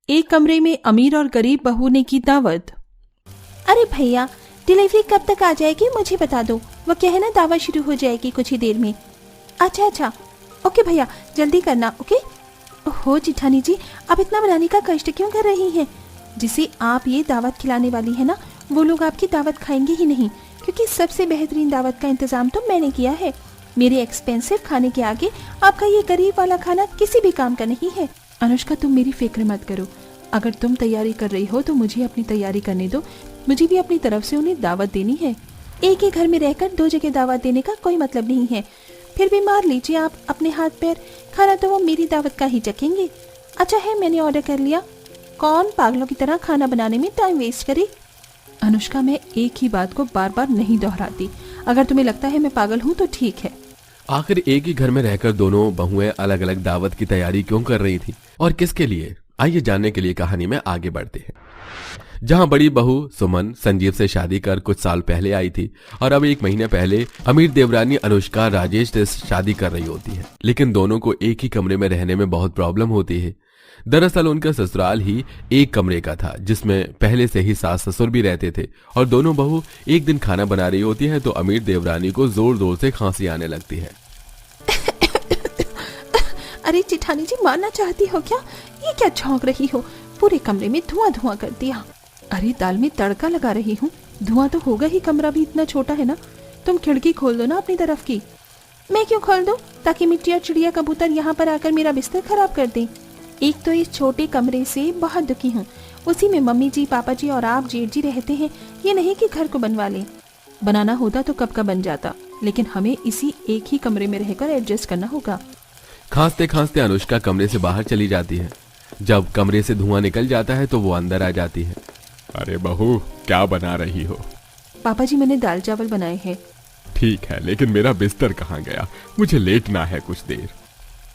एक कमरे में अमीर और गरीब बहू ने की दावत। अरे भैया, डिलीवरी कब तक आ जाएगी मुझे बता दो। वो क्या है ना, दावत शुरू हो जाएगी कुछ ही देर में। अच्छा, ओके भैया, जल्दी करना। ओके। ओहो जिठानी जी, आप इतना बनाने का कष्ट क्यों कर रही हैं? जिसे आप ये दावत खिलाने वाली है ना, वो लोग आपकी दावत खाएंगे ही नहीं, क्योंकि सबसे बेहतरीन दावत का इंतजाम तो मैंने किया है। मेरे एक्सपेंसिव खाने के आगे आपका ये गरीब वाला खाना किसी भी काम का नहीं है। अनुष्का, तुम मेरी फिक्र मत करो। अगर तुम तैयारी कर रही हो तो मुझे अपनी तैयारी करने दो। मुझे भी अपनी तरफ से उन्हें दावत देनी है। एक ही घर में रहकर दो जगह दावत देने का कोई मतलब नहीं है। फिर भी मार लीजिए आप अपने हाथ पैर, खाना तो वो मेरी दावत का ही चखेंगे। अच्छा है, मैंने ऑर्डर कर लिया। कौन पागलों की तरह खाना बनाने में टाइम वेस्ट करे। अनुष्का, मैं एक ही बात को बार बार नहीं दोहराती। अगर तुम्हें लगता है मैं पागल हूँ तो ठीक है। आखिर एक ही घर में रहकर दोनों बहुएं अलग अलग दावत की तैयारी क्यों कर रही थी और किसके लिए, आइए जानने के लिए कहानी में आगे बढ़ते हैं। जहां बड़ी बहू सुमन संजीव से शादी कर कुछ साल पहले आई थी और अब एक महीने पहले अमीर देवरानी अनुष्का राजेश से शादी कर रही होती है, लेकिन दोनों को एक ही कमरे में रहने में बहुत प्रॉब्लम होती है। दरअसल उनका ससुराल ही एक कमरे का था, जिसमें पहले से ही सास ससुर भी रहते थे और दोनों बहू एक दिन खाना बना रही होती है तो अमीर देवरानी को जोर जोर से खांसी आने लगती है। अरे जेठानी जी, मारना चाहती हो क्या? ये क्या झोंक रही हो? पूरे कमरे में धुआं धुआं कर दिया। अरे दाल में तड़का लगा रही हूँ, धुआं तो होगा ही, कमरा भी इतना छोटा है ना। तुम खिड़की खोल दो ना अपनी तरफ की। मैं क्यों खोल दूं? ताकि मिट्टी और चिड़िया कबूतर यहाँ पर आकर मेरा बिस्तर खराब कर दें। एक तो इस छोटे कमरे से बहुत दुखी हूँ, उसी में मम्मी जी, पापा जी और आप जेठ जी रहते हैं। ये नहीं कि घर को बनवा लें। बनाना होता तो कब का बन जाता, लेकिन हमें इसी एक ही कमरे में रहकर एडजस्ट करना होगा। खांसते खांसते अनुष्का कमरे से बाहर चली जाती है। जब कमरे से धुआं निकल जाता है तो वो अंदर आ जाती है। अरे बहू, क्या बना रही हो? पापा जी, मैंने दाल चावल बनाए हैं। ठीक है, लेकिन मेरा बिस्तर कहाँ गया? मुझे लेटना है कुछ देर।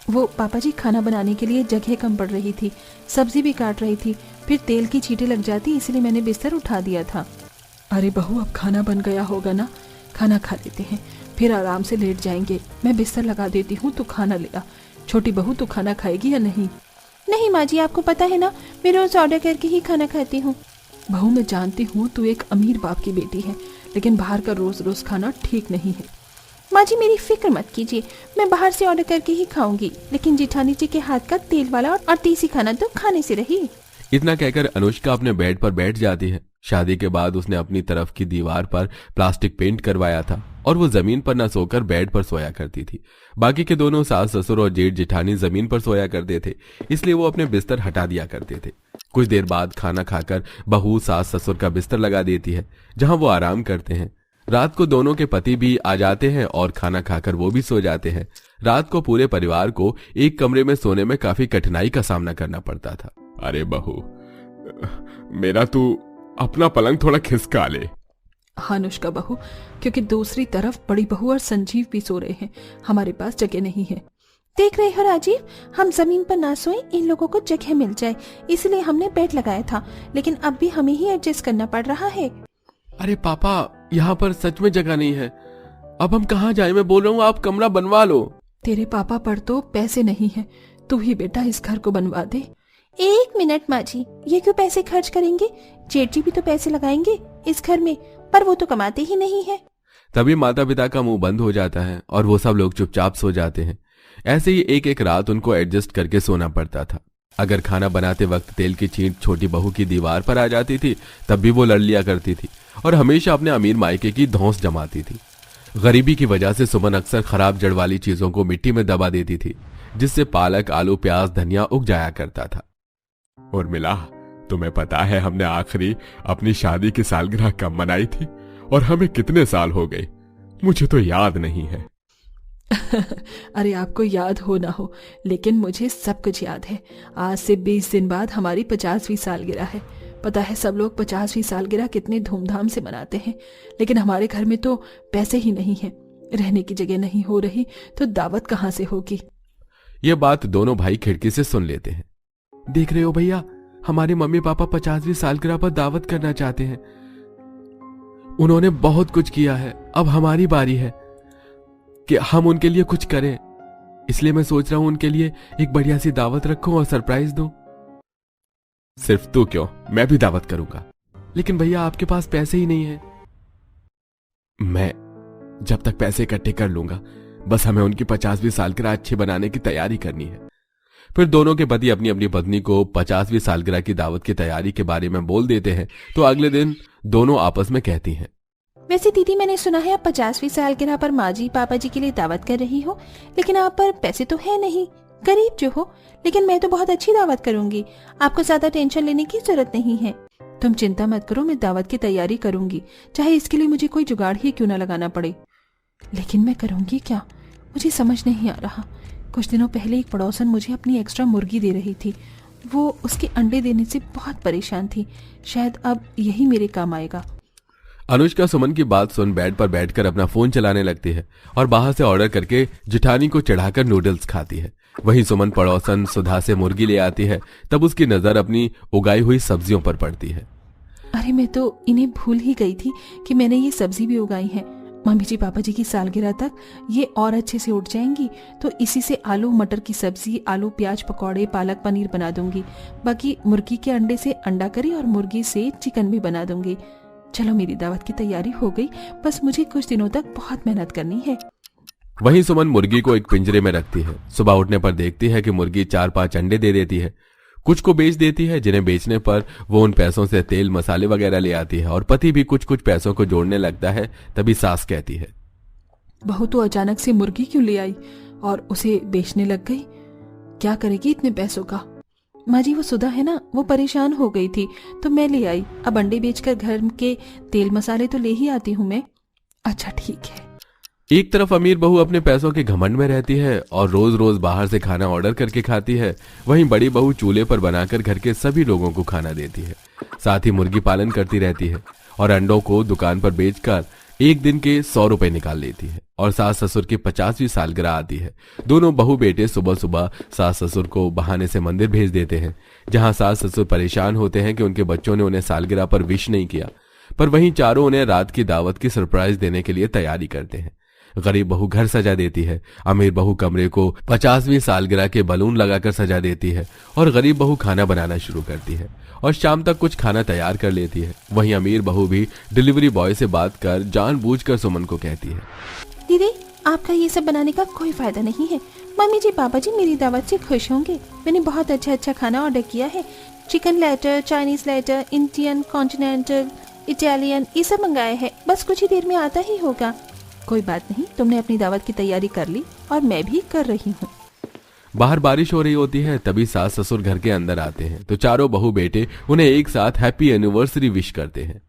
वो पापा जी, खाना बनाने के लिए जगह कम पड़ रही थी, सब्जी भी काट रही थी, फिर तेल की छींटे लग जाती, इसलिए मैंने बिस्तर उठा दिया था। अरे बहू, अब खाना बन गया होगा ना, खाना खा लेते हैं, फिर आराम से लेट जाएंगे। मैं बिस्तर लगा देती हूँ, तू खाना ले आ। छोटी बहू, तू खाना खाएगी या नहीं? नहीं माँ जी, आपको पता है ना, मैं रोज ऑर्डर करके ही खाना खाती हूँ। बहू, मैं जानती हूँ तू एक अमीर बाप की बेटी है, लेकिन बाहर का रोज रोज खाना ठीक नहीं है। माँ जी, मेरी फिक्र मत कीजिए, मैं बाहर से ऑर्डर करके ही खाऊंगी, लेकिन जेठानी जी के हाथ का तेल वाला और देसी खाना तो खाने से रही। इतना कहकर अनुष्का अपने बेड पर बैठ जाती है। शादी के बाद उसने अपनी तरफ की दीवार पर प्लास्टिक पेंट करवाया था और वो जमीन पर न सोकर बेड पर सोया करती थी। बाकी के दोनों सास ससुर और जेठ जेठानी जमीन पर सोया करते थे, इसलिए वो अपने बिस्तर हटा दिया करते थे। कुछ देर बाद खाना खाकर बहू सास ससुर का बिस्तर लगा देती है, जहां वो आराम करते हैं। रात को दोनों के पति भी आ जाते हैं और खाना खाकर वो भी सो जाते हैं। रात को पूरे परिवार को एक कमरे में सोने में काफी कठिनाई का सामना करना पड़ता था। अरे बहू, मेरा तू अपना पलंग थोड़ा खिसका ले। हाँ अनुष्का बहू, क्योंकि दूसरी तरफ बड़ी बहू और संजीव भी सो रहे हैं, हमारे पास जगह नहीं है। देख रहे हो राजीव, हम जमीन पर ना सोए, इन लोगों को जगह मिल जाए, इसलिए हमने बेड लगाया था, लेकिन अब भी हमें ही एडजस्ट करना पड़ रहा है। अरे पापा, यहाँ पर सच में जगह नहीं है, अब हम कहाँ जाए? मैं बोल रहा हूँ आप कमरा बनवा लो। तेरे पापा पर तो पैसे नहीं है, तू ही बेटा इस घर को बनवा दे। एक मिनट माँ जी, ये क्यों पैसे खर्च करेंगे? जेठ जी भी तो पैसे लगाएंगे इस घर में, पर वो तो कमाते ही नहीं है। तभी माता पिता का मुंह बंद हो जाता है और वो सब लोग चुपचाप सो जाते हैं। ऐसे ही एक एक रात उनको एडजस्ट करके सोना पड़ता था। अगर खाना बनाते वक्त तेल की छींट छोटी बहू की दीवार पर आ जाती थी, तब भी वो लड़ लिया करती थी और हमेशा अपने अमीर मायके की धौंस जमाती थी। गरीबी की वजह से सुमन अक्सर खराब जड़ वाली चीजों को मिट्टी में दबा देती थी, जिससे पालक, आलू, प्याज, धनिया उग जाया करता था। उर्मिला, तुम्हें पता है हमने आखिरी अपनी शादी की सालगिरह कब मनाई थी और हमें कितने साल हो गए? मुझे तो याद नहीं है। अरे आपको याद हो ना हो, लेकिन मुझे सब कुछ याद है। आज से 20 दिन बाद हमारी 50वीं सालगिरह है। पता है सब लोग 50वीं सालगिरह कितने धूमधाम से मनाते हैं, लेकिन हमारे घर में तो पैसे ही नहीं है, रहने की जगह नहीं हो रही, तो दावत कहाँ से होगी? ये बात दोनों भाई खिड़की से सुन लेते हैं। देख रहे हो भैया, हमारे मम्मी पापा 50वीं सालगिरह पर दावत करना चाहते हैं। उन्होंने बहुत कुछ किया है, अब हमारी बारी है कि हम उनके लिए कुछ करें। इसलिए मैं सोच रहा हूं उनके लिए एक बढ़िया सी दावत रखूं और सरप्राइज दूं। सिर्फ तू क्यों, मैं भी दावत करूंगा। लेकिन भैया आपके पास पैसे ही नहीं है। मैं जब तक पैसे इकट्ठे कर लूंगा, बस हमें उनकी 50वीं सालगिरह अच्छी बनाने की तैयारी करनी है। फिर दोनों के पति अपनी अपनी पत्नी को 50वीं सालगिरह की दावत की तैयारी के बारे में बोल देते हैं। तो अगले दिन दोनों आपस में कहती हैं, वैसे दीदी, मैंने सुना है आप 50वीं सालगिरह पर माँ जी पापा जी के लिए दावत कर रही हो, लेकिन आप पर पैसे तो है नहीं, गरीब जो हो। लेकिन मैं तो बहुत अच्छी दावत करूंगी, आपको ज्यादा टेंशन लेने की जरूरत नहीं है। तुम चिंता मत करो, मैं दावत की तैयारी करूंगी, चाहे इसके लिए मुझे कोई जुगाड़ ही क्यों ना लगाना पड़े। लेकिन मैं करूंगी क्या, मुझे समझ नहीं आ रहा। कुछ दिनों पहले एक पड़ोसन मुझे अपनी एक्स्ट्रा मुर्गी दे रही थी। वो उसके अंडे देने से बहुत परेशान थी। शायद अब यही मेरे काम आएगा। अनुष्का सुमन की बात सुन बेड पर बैठकर अपना फोन चलाने लगती है और बाहर से ऑर्डर करके जिठानी को चढ़ाकर नूडल्स खाती है। वहीं सुमन पड़ोसन सुधा से मुर्गी ले आती है। तब उसकी नजर अपनी उगाई हुई सब्जियों पर पड़ती है। अरे मैं तो इन्हें भूल ही गई थी कि मैंने ये सब्जी भी उगाई है। मम्मी जी पापा जी की सालगिरह तक ये और अच्छे से उठ जाएंगी, तो इसी से आलू मटर की सब्जी, आलू प्याज पकौड़े, पालक पनीर बना दूंगी। बाकी मुर्गी के अंडे से अंडा करी और मुर्गी से चिकन भी बना दूंगी। चलो मेरी दावत की तैयारी हो गई, बस मुझे कुछ दिनों तक बहुत मेहनत करनी है। वहीं सुमन मुर्गी को एक पिंजरे में रखती है। सुबह उठने पर देखती है कि मुर्गी 4-5 अंडे दे देती है। कुछ को बेच देती है, जिन्हें बेचने पर वो उन पैसों से तेल मसाले वगैरह ले आती है और पति भी कुछ कुछ पैसों को जोड़ने लगता है। तभी सास कहती है, बहू तो अचानक से मुर्गी क्यों ले आई और उसे बेचने लग गई? क्या करेगी इतने पैसों का? माँ जी वो सुधा है ना, वो परेशान हो गई थी तो मैं ले आई। अब अंडे बेचकर घर के तेल मसाले तो ले ही आती हूँ मैं। अच्छा ठीक है। एक तरफ अमीर बहू अपने पैसों के घमंड में रहती है और रोज रोज बाहर से खाना ऑर्डर करके खाती है। वहीं बड़ी बहू चूल्हे पर बनाकर घर के सभी लोगों को खाना देती है। साथ ही मुर्गी पालन करती रहती है और अंडों को दुकान पर बेचकर एक दिन के 100 रुपए निकाल लेती है। और सास ससुर की 50वीं सालगिरह आती है। दोनों बहू बेटे सुबह सुबह सास ससुर को बहाने से मंदिर भेज देते हैं, जहां सास ससुर परेशान होते हैं कि उनके बच्चों ने उन्हें सालगिरह पर विश नहीं किया। पर वहीं चारों उन्हें रात की दावत की सरप्राइज देने के लिए तैयारी करते हैं। गरीब बहू घर सजा देती है, अमीर बहू कमरे को 50वीं सालगिरह के बलून लगाकर सजा देती है और गरीब बहू खाना बनाना शुरू करती है और शाम तक कुछ खाना तैयार कर लेती है। वहीं अमीर बहू भी डिलीवरी बॉय से बात कर जानबूझकर सुमन को कहती है, दीदी आपका ये सब बनाने का कोई फायदा नहीं है। मम्मी जी पापा जी मेरी दावत से खुश होंगे। मैंने बहुत अच्छा अच्छा खाना ऑर्डर किया है। चिकन लेटर, चाइनीज लेटर, इंडियन, कॉन्टिनेंटल, इटालियन, ये सब मंगाए हैं। बस कुछ ही देर में आता ही होगा। कोई बात नहीं, तुमने अपनी दावत की तैयारी कर ली और मैं भी कर रही हूँ। बाहर बारिश हो रही होती है। तभी सास ससुर घर के अंदर आते हैं तो चारों बहू बेटे उन्हें एक साथ हैप्पी एनिवर्सरी विश करते हैं।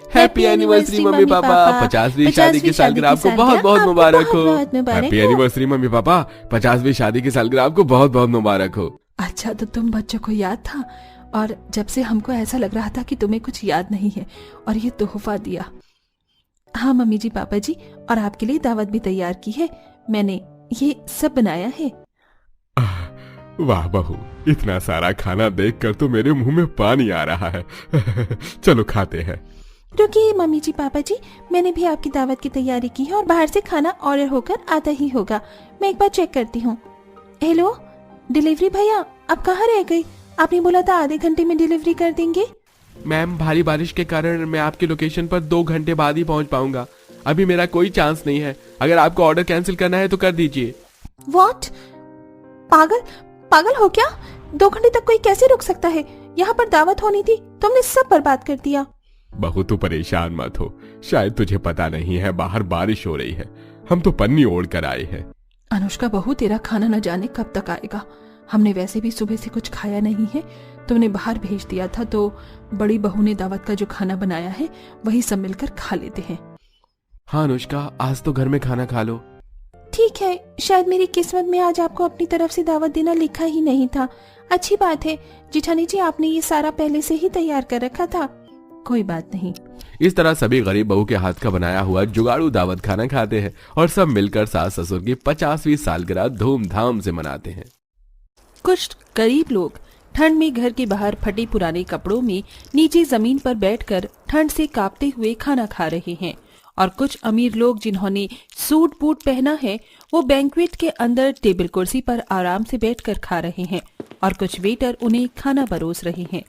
हैप्पी एनिवर्सरी मम्मी पापा, 50वीं शादी की सालगिरह आपको बहुत बहुत मुबारक हो। हैप्पी एनिवर्सरी मम्मी पापा, 50वीं शादी की सालगिरह आपको बहुत बहुत मुबारक हो। अच्छा तो तुम बच्चों को याद था, और जब से हमको ऐसा लग रहा था कि तुम्हें कुछ याद नहीं है और ये तोहफा दिया। हाँ मम्मी जी पापा जी, और आपके लिए दावत भी तैयार की है। मैंने ये सब बनाया है। वाह बहू, इतना सारा खाना देखकर तो मेरे मुंह में पानी आ रहा है। चलो खाते हैं। रुकिए मम्मी जी पापा जी, मैंने भी आपकी दावत की तैयारी की है और बाहर से खाना ऑर्डर होकर आता ही होगा। मैं एक बार चेक करती हूँ। हेलो डिलीवरी भैया, आप कहाँ रह गई? आपने बोला था आधे घंटे में डिलीवरी कर देंगे। मैम भारी बारिश के कारण मैं आपकी लोकेशन पर 2 घंटे बाद ही पहुंच पाऊंगा। अभी मेरा कोई चांस नहीं है। अगर आपको ऑर्डर कैंसिल करना है तो कर दीजिए। व्हाट? पागल हो क्या? 2 घंटे तक कोई कैसे रुक सकता है? यहाँ पर दावत होनी थी, तुमने सब बर्बाद कर दिया। बहू तू परेशान मत हो, शायद तुझे पता नहीं है बाहर बारिश हो रही है। हम तो पन्नी ओढ़ कर आए हैं। अनुष्का बहू, तेरा खाना न जाने कब तक आएगा। हमने वैसे भी सुबह से कुछ खाया नहीं है। तुमने बाहर भेज दिया था तो बड़ी बहू ने दावत का जो खाना बनाया है वही सब मिलकर खा लेते हैं। हाँ अनुष्का, आज तो घर में खाना खा लो। ठीक है, शायद मेरी किस्मत में आज आपको अपनी तरफ से दावत देना लिखा ही नहीं था। अच्छी बात है जिठानी जी, आपने ये सारा पहले से ही तैयार कर रखा था। कोई बात नहीं। इस तरह सभी गरीब बहू के हाथ का बनाया हुआ जुगाड़ू दावत खाना खाते हैं और सब मिलकर सास ससुर की 50वीं सालगिरह धूमधाम से मनाते हैं। कुछ गरीब लोग ठंड में घर के बाहर फटे पुराने कपड़ों में नीचे जमीन पर बैठकर ठंड से कांपते हुए खाना खा रहे हैं और कुछ अमीर लोग जिन्होंने सूट बूट पहना है वो बैंक्वेट के अंदर टेबल कुर्सी पर आराम से बैठकर खा रहे हैं और कुछ वेटर उन्हें खाना परोस रहे हैं।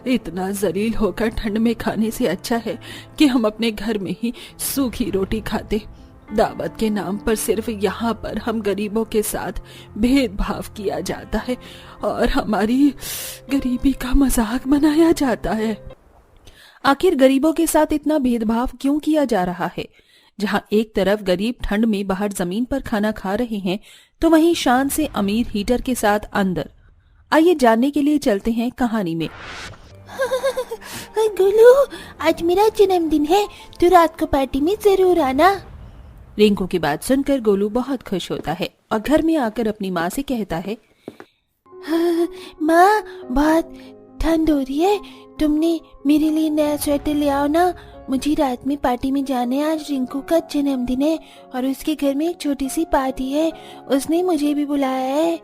इतना जलील होकर ठंड में खाने से अच्छा है कि हम अपने घर में ही सूखी रोटी खाते। दावत के नाम पर सिर्फ यहाँ पर हम गरीबों के साथ भेदभाव किया जाता है और हमारी गरीबी का मजाक बनाया जाता है। आखिर गरीबों के साथ इतना भेदभाव क्यों किया जा रहा है? जहाँ एक तरफ गरीब ठंड में बाहर जमीन पर खाना खा रहे हैं तो वहीं शान से अमीर हीटर के साथ अंदर। आइए जानने के लिए चलते हैं कहानी में। गोलू, आज मेरा जन्मदिन है, तो रात को पार्टी में जरूर आना। रिंकू की बात सुनकर गोलू बहुत खुश होता है और घर में आकर अपनी माँ से कहता है, माँ बहुत ठंड हो रही है, तुमने मेरे लिए नया स्वेटर ले आओ ना। मुझे रात में पार्टी में जाना है, आज रिंकू का जन्मदिन है और उसके घर में एक छोटी सी पार्टी है, उसने मुझे भी बुलाया है।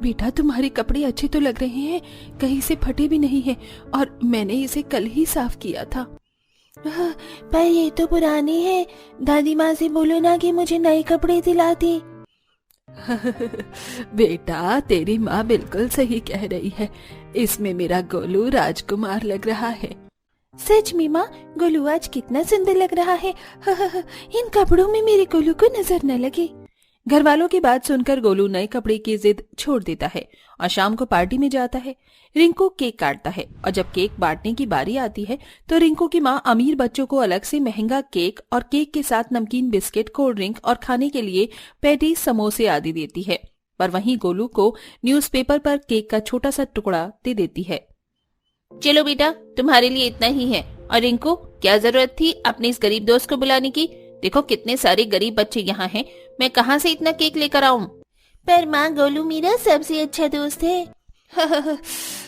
बेटा तुम्हारे कपड़े अच्छे तो लग रहे हैं, कहीं से फटे भी नहीं है और मैंने इसे कल ही साफ किया था। पर ये तो पुराने हैं, दादी माँ से बोलो ना कि मुझे नए कपड़े दिलाती। बेटा तेरी माँ बिल्कुल सही कह रही है, इसमें मेरा गोलू राजकुमार लग रहा है। सच में माँ, गोलू आज कितना सुंदर लग रहा है। इन कपड़ों में मेरे गोलू को नजर न लगे। घर वालों की बात सुनकर गोलू नए कपड़े की जिद छोड़ देता है और शाम को पार्टी में जाता है। रिंकू केक काटता है और जब केक बांटने की बारी आती है तो रिंकू की माँ अमीर बच्चों को अलग से महंगा केक और केक के साथ नमकीन, बिस्किट, कोल्ड ड्रिंक और खाने के लिए पैटीज, समोसे आदि देती है। पर वहीं गोलू को न्यूज़पेपर पर केक का छोटा सा टुकड़ा दे देती है। चलो बेटा, तुम्हारे लिए इतना ही है। और रिंकू, क्या जरूरत थी अपने इस गरीब दोस्त को बुलाने की? देखो कितने सारे गरीब बच्चे यहाँ हैं, मैं कहाँ से इतना केक लेकर आऊं? पर माँ, गोलू मेरा सबसे अच्छा दोस्त है।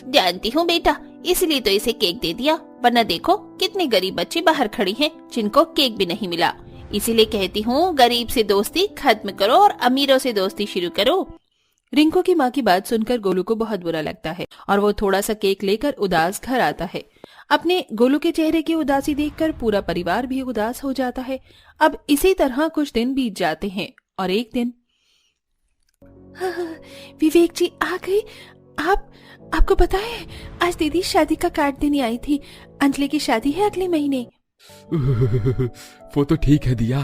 जानती हूँ बेटा, इसलिए तो इसे केक दे दिया, वरना देखो कितने गरीब बच्चे बाहर खड़े हैं जिनको केक भी नहीं मिला। इसीलिए कहती हूँ गरीब से दोस्ती खत्म करो और अमीरों से दोस्ती शुरू करो। रिंकू की माँ की बात सुनकर गोलू को बहुत बुरा लगता है और वो थोड़ा सा केक लेकर उदास घर आता है। अपने गोलू के चेहरे की उदासी देखकर पूरा परिवार भी उदास हो जाता है। अब इसी तरह कुछ दिन बीत जाते हैं और एक दिन विवेक जी आ गई। आपको पता है, आज दीदी शादी का कार्ड देने आई थी। अंजलि की शादी है अगले महीने। वो तो ठीक है दिया,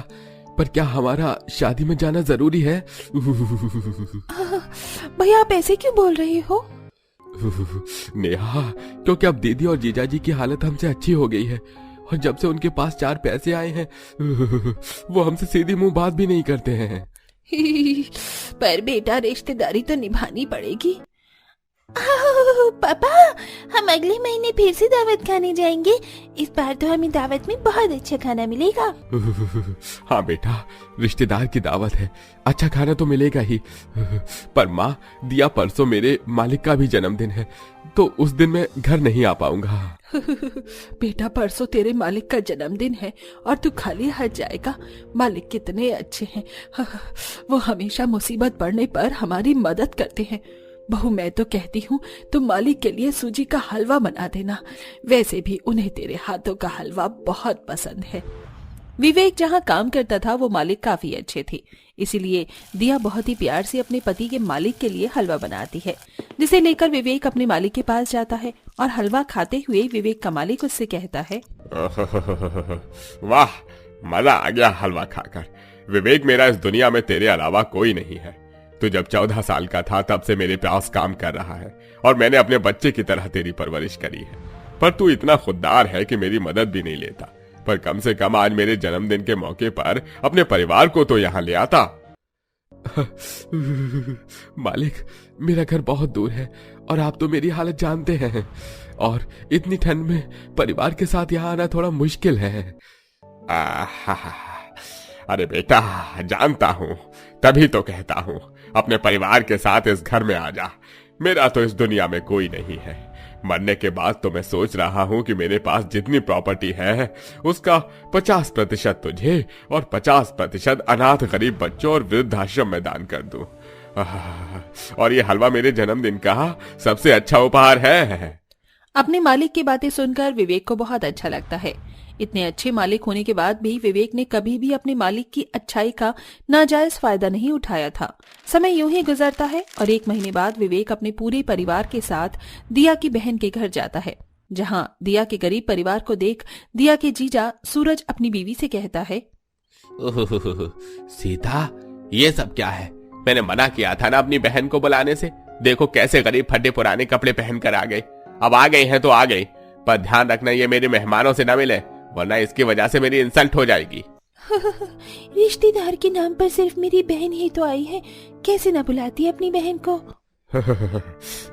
पर क्या हमारा शादी में जाना जरूरी है? भैया आप ऐसे क्यों बोल रहे हो? नेहा, क्योंकि अब दीदी और जीजाजी की हालत हमसे अच्छी हो गई है और जब से उनके पास 4 पैसे आए हैं वो हमसे सीधी मुंह बात भी नहीं करते हैं। पर बेटा रिश्तेदारी तो निभानी पड़ेगी। पापा, हम अगले महीने फिर से दावत खाने जाएंगे। इस बार तो हमें दावत में बहुत अच्छा खाना मिलेगा। हाँ बेटा, रिश्तेदार की दावत है, अच्छा खाना तो मिलेगा ही। पर माँ, दिया परसों मेरे मालिक का भी जन्मदिन है, तो उस दिन मैं घर नहीं आ पाऊंगा। बेटा परसों तेरे मालिक का जन्मदिन है और तू खाली हाथ जाएगा? मालिक कितने अच्छे हैं, वो हमेशा मुसीबत पड़ने पर हमारी मदद करते हैं। बहू, मैं तो कहती हूँ तुम मालिक के लिए सूजी का हलवा बना देना, वैसे भी उन्हें तेरे हाथों का हलवा बहुत पसंद है। विवेक जहाँ काम करता था वो मालिक काफी अच्छे थे, इसीलिए दिया बहुत ही प्यार से अपने पति के मालिक के लिए हलवा बनाती है, जिसे लेकर विवेक अपने मालिक के पास जाता है और हलवा खाते हुए विवेक का मालिक उससे कहता है, वाह, मजा आ गया हलवा खाकर। विवेक, मेरा इस दुनिया में तेरे अलावा कोई नहीं है। तू जब 14 साल का था तब से मेरे पास काम कर रहा है और मैंने अपने बच्चे की तरह तेरी परवरिश करी है। पर तू इतना खुददार है कि मेरी मदद भी नहीं लेता। पर कम से कम आज मेरे जन्मदिन के मौके पर अपने परिवार को तो यहाँ ले आता। मालिक, मेरा घर बहुत दूर है और आप तो मेरी हालत जानते हैं, और इतनी ठंड में परिवार के साथ यहाँ आना थोड़ा मुश्किल है। अरे बेटा, जानता हूँ, तभी तो कहता हूँ अपने परिवार के साथ इस घर में आ जा। मेरा तो इस दुनिया में कोई नहीं है। मरने के बाद तो मैं सोच रहा हूँ कि मेरे पास जितनी प्रॉपर्टी है उसका 50% तुझे और 50% अनाथ गरीब बच्चों और वृद्धाश्रम में दान कर दूं। और ये हलवा मेरे जन्मदिन का सबसे अच्छा उपहार है। अपने मालिक की बातें सुनकर विवेक को बहुत अच्छा लगता है। इतने अच्छे मालिक होने के बाद भी विवेक ने कभी भी अपने मालिक की अच्छाई का नाजायज फायदा नहीं उठाया था। समय यूं ही गुजरता है और 1 महीने बाद विवेक अपने पूरे परिवार के साथ दिया की बहन के घर जाता है, जहां दिया के गरीब परिवार को देख दिया के जीजा सूरज अपनी बीवी से कहता है, ओह सीता, ये सब क्या है? मैंने मना किया था ना अपनी बहन को बुलाने से। देखो कैसे गरीब फटे पुराने कपड़े पहन कर आ गए। अब आ गई हैं तो आ गई, पर ध्यान रखना ये मेरे मेहमानों से न मिले, वरना इसकी वजह से मेरी इंसल्ट हो जाएगी। रिश्तेदार के नाम पर सिर्फ मेरी बहन ही तो आई है, कैसे न बुलाती अपनी बहन को।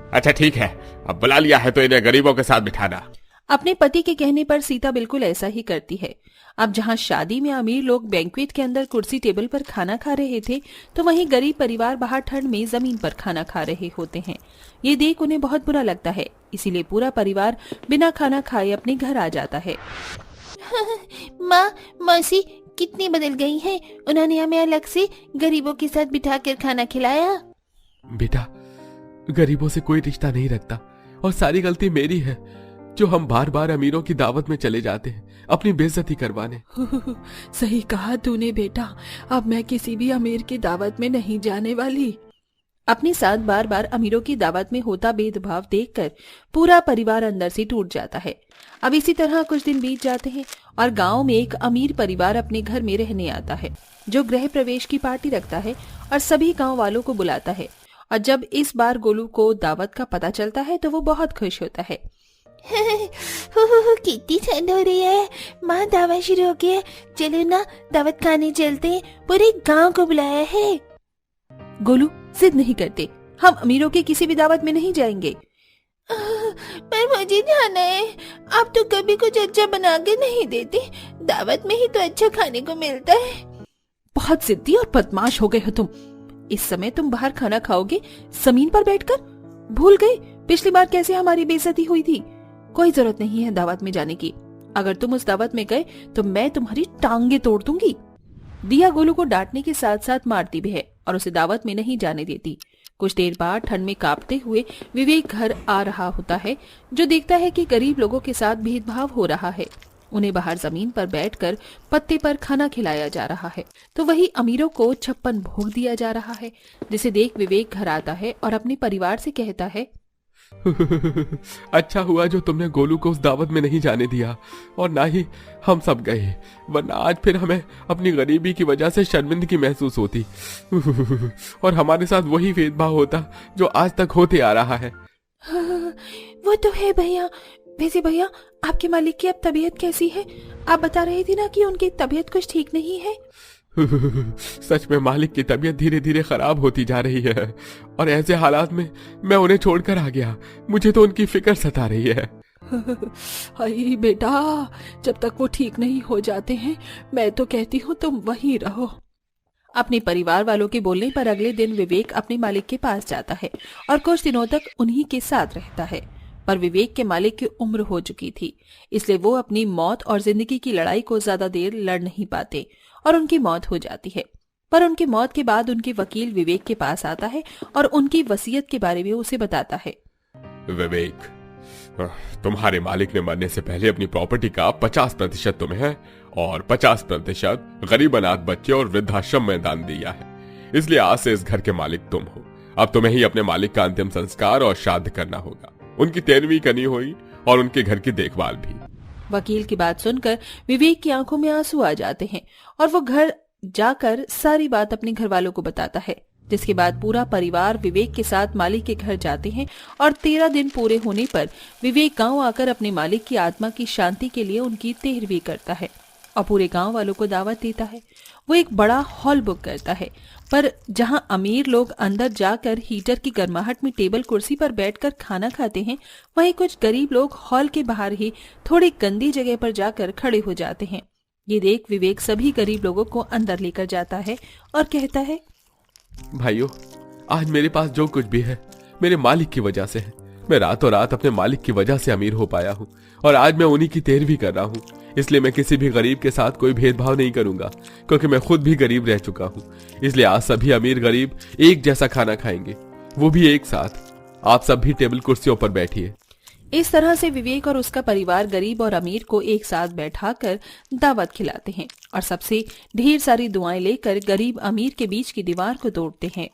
अच्छा ठीक है, अब बुला लिया है तो इन्हें गरीबों के साथ बिठाना। अपने पति के कहने पर सीता बिल्कुल ऐसा ही करती है। अब जहां शादी में अमीर लोग बैंक्वेट के अंदर कुर्सी टेबल पर खाना खा रहे थे, तो वहीं गरीब परिवार बाहर ठंड में जमीन पर खाना खा रहे होते हैं। ये देख उन्हें बहुत बुरा लगता है, इसीलिए पूरा परिवार बिना खाना खाए अपने घर आ जाता है। माँ, मौसी कितनी बदल गई हैं। उन्होंने हमें अलग से गरीबों के साथ बिठाकर खाना खिलाया। बेटा, गरीबों से कोई रिश्ता नहीं रखता और सारी गलती मेरी है, जो हम बार बार अमीरों की दावत में चले जाते हैं अपनी बेइज्जती करवाने। सही कहा तूने बेटा, अब मैं किसी भी अमीर की दावत में नहीं जाने वाली। अपने साथ बार बार अमीरों की दावत में होता भेदभाव देखकर पूरा परिवार अंदर से टूट जाता है। अब इसी तरह कुछ दिन बीत जाते हैं और गांव में एक अमीर परिवार अपने घर में रहने आता है, जो गृह प्रवेश की पार्टी रखता है और सभी गांव वालों को बुलाता है। और जब इस बार गोलू को दावत का पता चलता है तो वो बहुत खुश होता है। कितनी ठंड हो रही है। माँ, दावत शुरू हो गई है, चलो ना दावत खाने चलते हैं। पूरे गांव को बुलाया है। गोलू, जिद नहीं करते, हम अमीरों की किसी भी दावत में नहीं जाएंगे। पर मुझे जाना है। आप तो कभी कुछ अच्छा बना के नहीं देते, दावत में ही तो अच्छा खाने को मिलता है। बहुत जिद्दी और बदमाश हो गए हो तुम। इस समय तुम बाहर खाना खाओगे जमीन पर बैठकर? भूल गए पिछली बार कैसे हमारी बेइज्जती हुई थी? कोई जरूरत नहीं है दावत में जाने की। अगर तुम उस दावत में गए तो मैं तुम्हारी टांगे तोड़ दूंगी। दिया गोलू को डांटने के साथ साथ मारती भी है और उसे दावत में नहीं जाने देती। कुछ देर बाद ठंड में कांपते हुए विवेक घर आ रहा होता है, जो देखता है कि गरीब लोगों के साथ भेदभाव हो रहा है। उन्हें बाहर जमीन पर बैठकर पत्ते पर खाना खिलाया जा रहा है, तो वही अमीरों को 56 भोग दिया जा रहा है, जिसे देख विवेक घर आता है और अपने परिवार से कहता है, अच्छा हुआ जो तुमने गोलू को उस दावत में नहीं जाने दिया और ना ही हम सब गए, वरना आज फिर हमें अपनी गरीबी की वजह से शर्मिंदगी महसूस होती और हमारे साथ वही भेदभाव होता जो आज तक होते आ रहा है। वो तो है भैया। वैसे भैया, आपके मालिक की अब तबीयत कैसी है? आप बता रही थी ना कि उनकी तबीयत कुछ ठीक नहीं है। सच में मालिक की तबीयत धीरे धीरे खराब होती जा रही है और ऐसे हालात में मैं उन्हें छोड़कर आ गया। मुझे तो उनकी फिक्र सता रही है। अरे बेटा, जब तक वो ठीक नहीं हो जाते हैं मैं तो कहती हूँ तुम वहीं रहो। अपने परिवार वालों के बोलने पर अगले दिन विवेक अपने मालिक के पास जाता है और कुछ दिनों तक उन्हीं के साथ रहता है। पर विवेक के मालिक की उम्र हो चुकी थी, इसलिए वो अपनी मौत और जिंदगी की लड़ाई को ज्यादा देर लड़ नहीं पाते और उनकी मौत हो जाती है। पर उनकी मौत के बाद उनके वकील विवेक के पास आता है और उनकी वसीयत के बारे में उसे बताता है। विवेक, तुम्हारे मालिक ने मरने से पहले अपनी प्रॉपर्टी का 50% तुम्हें है और 50% गरीब अनाथ बच्चे और वृद्धाश्रम में दान दिया है। इसलिए आज से इस घर के मालिक तुम हो। अब तुम्हें ही अपने मालिक का अंतिम संस्कार और श्राद्ध करना होगा। उनकी 13वीं करनी हुई और उनके घर की देखभाल भी। वकील की बात सुनकर विवेक की आंखों में आंसू आ जाते हैं और वो घर जाकर सारी बात अपने घर वालों को बताता है, जिसके बाद पूरा परिवार विवेक के साथ मालिक के घर जाते हैं और 13 दिन पूरे होने पर विवेक गांव आकर अपने मालिक की आत्मा की शांति के लिए उनकी 13वीं करता है और पूरे गांव वालों को दावत देता है। वो एक बड़ा हॉल बुक करता है, पर जहां अमीर लोग अंदर जाकर हीटर की गर्माहट में टेबल कुर्सी पर बैठकर खाना खाते हैं, वहीं कुछ गरीब लोग हॉल के बाहर ही थोड़ी गंदी जगह पर जाकर खड़े हो जाते हैं। ये देख विवेक सभी गरीब लोगों को अंदर लेकर जाता है और कहता है, भाइयों, आज मेरे पास जो कुछ भी है मेरे मालिक की वजह से है। मैं रातों रात अपने मालिक की वजह से अमीर हो पाया हूँ और आज मैं उन्हीं की 13वीं कर रहा हूँ। इसलिए मैं किसी भी गरीब के साथ कोई भेदभाव नहीं करूंगा, क्योंकि मैं खुद भी गरीब रह चुका हूँ। इसलिए आज सभी अमीर गरीब एक जैसा खाना खाएंगे, वो भी एक साथ। आप सब भी टेबल कुर्सियों पर बैठिए। इस तरह से विवेक और उसका परिवार गरीब और अमीर को एक साथ बैठाकर दावत खिलाते हैं और सबसे ढेर सारी दुआएं लेकर गरीब अमीर के बीच की दीवार को तोड़ते हैं।